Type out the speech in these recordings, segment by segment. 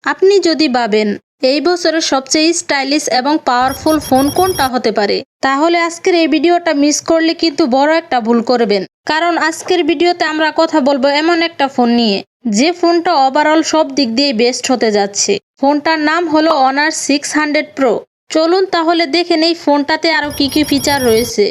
আপনি যদি ভাবেন এই বছরের সবচেয়ে স্টাইলিশ এবং পাওয়ারফুল ফোন কোনটা হতে পারে, তাহলে আজকের এই ভিডিওটা মিস করলে কিন্তু বড় একটা ভুল করবেন। কারণ আজকের ভিডিওতে আমরা কথা বলবো এমন একটা ফোন নিয়ে যে ফোনটা ওভারঅল সব দিক দিয়ে বেস্ট হতে যাচ্ছে। ফোনটার নাম হলো Honor 600 Pro। চলুন তাহলে দেখে নেই ফোনটাতে আরো কি কি ফিচার রয়েছে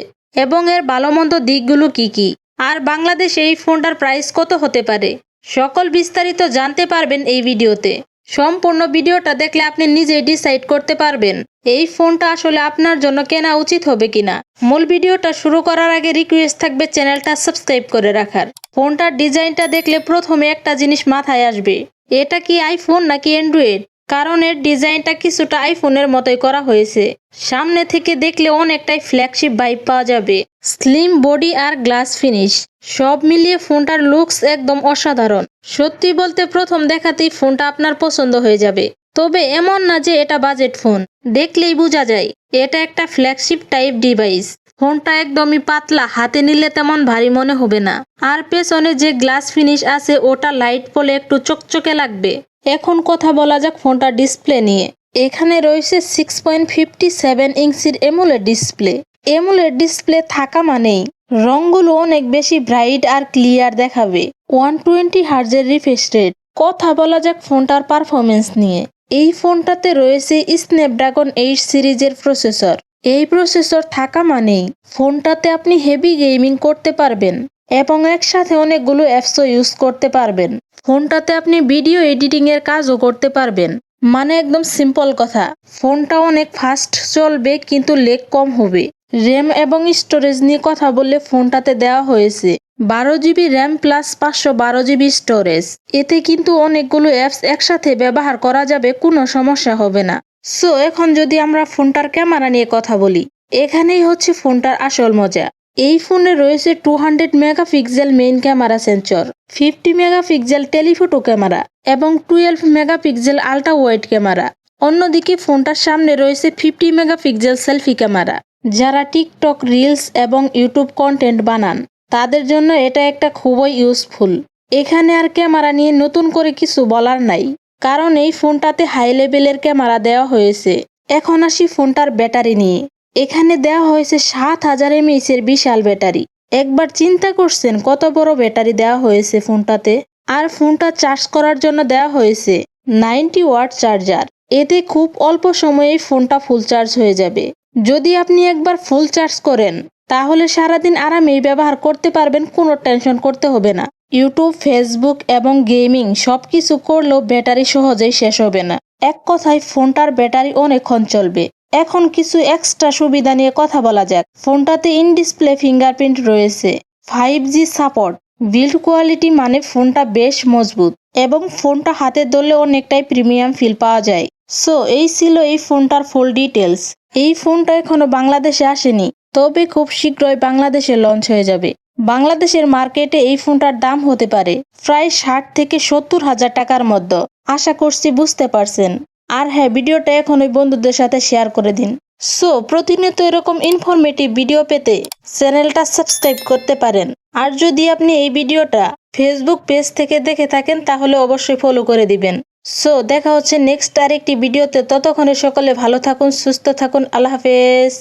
এবং এর ভালো মন্দ দিকগুলো কি কি, আর বাংলাদেশে এই ফোনটার প্রাইস কত হতে পারে। সকল বিস্তারিত জানতে পারবেন এই ভিডিওতে। সম্পূর্ণ ভিডিওটা দেখলে আপনি নিজেই ডিসাইড করতে পারবেন এই ফোনটা আসলে আপনার জন্য কেনা উচিত হবে কিনা। মূল ভিডিওটা শুরু করার আগে রিকোয়েস্ট থাকবে চ্যানেলটা সাবস্ক্রাইব করে রাখার। ফোনটার ডিজাইনটা দেখলে প্রথমে একটা জিনিস মাথায় আসবে, এটা কি আইফোন নাকি অ্যান্ড্রয়েড। কারণ এর ডিজাইনটা কিছুটা আইফোনের মতোই করা হয়েছে। সামনে থেকে দেখলে অনেকটাই ফ্ল্যাগশিপ ভাইব পাওয়া যাবে। স্লিম বডি আর গ্লাস ফিনিশ সব মিলিয়ে ফোনটার লুকস একদম অসাধারণ। সত্যি বলতে প্রথম দেখাতেই ফোনটা আপনার পছন্দ হয়ে যাবে। তবে এমন না যে এটা বাজেট ফোন, দেখলেই বোঝা যায় এটা একটা ফ্ল্যাগশিপ টাইপ ডিভাইস। ফোনটা একদমই পাতলা, হাতে নিলে তেমন ভারী মনে হবে না। আর পেছনে যে গ্লাস ফিনিশ আছে ওটা লাইট পড়লে একটু চকচকে লাগবে। এখন কথা বলা যাক ফোনটার ডিসপ্লে নিয়ে। এখানে রয়েছে 6.57 ইঞ্চির এমোলেড ডিসপ্লে। এমোলেড ডিসপ্লে থাকা মানেই রঙগুলো অনেক বেশি ব্রাইট আর ক্লিয়ার দেখাবে। 120 হার্জের রিফ্রেশ রেট। কথা বলা যাক ফোনটার পারফরমেন্স নিয়ে। এই ফোনটাতে রয়েছে স্ন্যাপড্রাগন 8 সিরিজের প্রসেসর। এই প্রসেসর থাকা মানেই ফোনটাতে আপনি হেভি গেমিং করতে পারবেন এবং একসাথে অনেকগুলো অ্যাপসও ইউজ করতে পারবেন। ফোনটাতে আপনি ভিডিও এডিটিং এর কাজও করতে পারবেন। মানে একদম সিম্পল কথা, ফোনটা অনেক ফাস্ট চলবে কিন্তু লেগ কম হবে। র্যাম এবং স্টোরেজ নিয়ে কথা বললে ফোনটাতে দেওয়া হয়েছে 12GB RAM plus 512GB storage. এতে কিন্তু অনেকগুলো অ্যাপস একসাথে ব্যবহার করা যাবে, কোনো সমস্যা হবে না। সো এখন যদি আমরা ফোনটার ক্যামেরা নিয়ে কথা বলি, এখানেই হচ্ছে ফোনটার আসল মজা। এই ফোনে রয়েছে 200 megapixel main camera sensor, 50 megapixel telephoto camera এবং 12 মেগাপিক্সেল আল্ট্রা ওয়াইড ক্যামেরা। অন্যদিকে ফোনটার সামনে রয়েছে 50 মেগাপিক্সেল সেলফি ক্যামেরা। যারা টিকটক, রিলস এবং ইউটিউব কন্টেন্ট বানান তাদের জন্য এটা একটা খুবই ইউজফুল। এখানে আর ক্যামেরা নিয়ে নতুন করে কিছু বলার নাই, কারণ এই ফোনটাতে হাই লেভেলের ক্যামেরা দেওয়া হয়েছে। এখন আসি ফোনটার ব্যাটারি নিয়ে। এখানে দেওয়া হয়েছে 7000 mAh এর বিশাল ব্যাটারি। একবার চিন্তা করছেন কত বড় ব্যাটারি দেওয়া হয়েছে ফোনটাতে। আর ফোনটা চার্জ করার জন্য দেওয়া হয়েছে 90 ওয়াট চার্জার। এতে খুব অল্প সময়েই ফোনটা ফুল চার্জ হয়ে যাবে। যদি আপনি একবার ফুল চার্জ করেন তাহলে সারাদিন আরামেই ব্যবহার করতে পারবেন, কোনো টেনশন করতে হবে না। ইউটিউব, ফেসবুক এবং গেমিং সবকিছু করলেও ব্যাটারি সহজেই শেষ হবে না। এক কথায় ফোনটার ব্যাটারি অনেকক্ষণ চলবে। এখন কিছু এক্সট্রা সুবিধা নিয়ে কথা বলা যাক। ফোনটাতে ইন ডিসপ্লে ফিঙ্গারপ্রিন্ট রয়েছে, 5G সাপোর্ট। বিল্ড কোয়ালিটি মানে ফোনটা বেশ মজবুত এবং ফোনটা হাতে ধরলে অনেকটাই প্রিমিয়াম ফিল পাওয়া যায়। সো এই ছিল এই ফোনটার ফুল ডিটেলস। এই ফোনটা এখনো বাংলাদেশে আসেনি, তবে খুব শীঘ্রই বাংলাদেশে লঞ্চ হয়ে যাবে। বাংলাদেশের মার্কেটে এই ফোনটার দাম হতে পারে প্রায় 60 থেকে 70 হাজার টাকার মধ্যে। আশা করছি বুঝতে পারছেন। আর হ্যাঁ, ভিডিওটা এখন ওই বন্ধুদের সাথে শেয়ার করে দিন। সো প্রতিনিয়ত এরকম ইনফরমেটিভ ভিডিও পেতে চ্যানেলটা সাবস্ক্রাইব করতে পারেন। আর যদি আপনি এই ভিডিওটা ফেসবুক পেজ থেকে দেখে থাকেন তাহলে অবশ্যই ফলো করে দিবেন। সো দেখা হচ্ছে নেক্সট আরেকটি ভিডিওতে। ততক্ষণে সকলে ভালো থাকুন, সুস্থ থাকুন। আল্লাহ হাফেজ।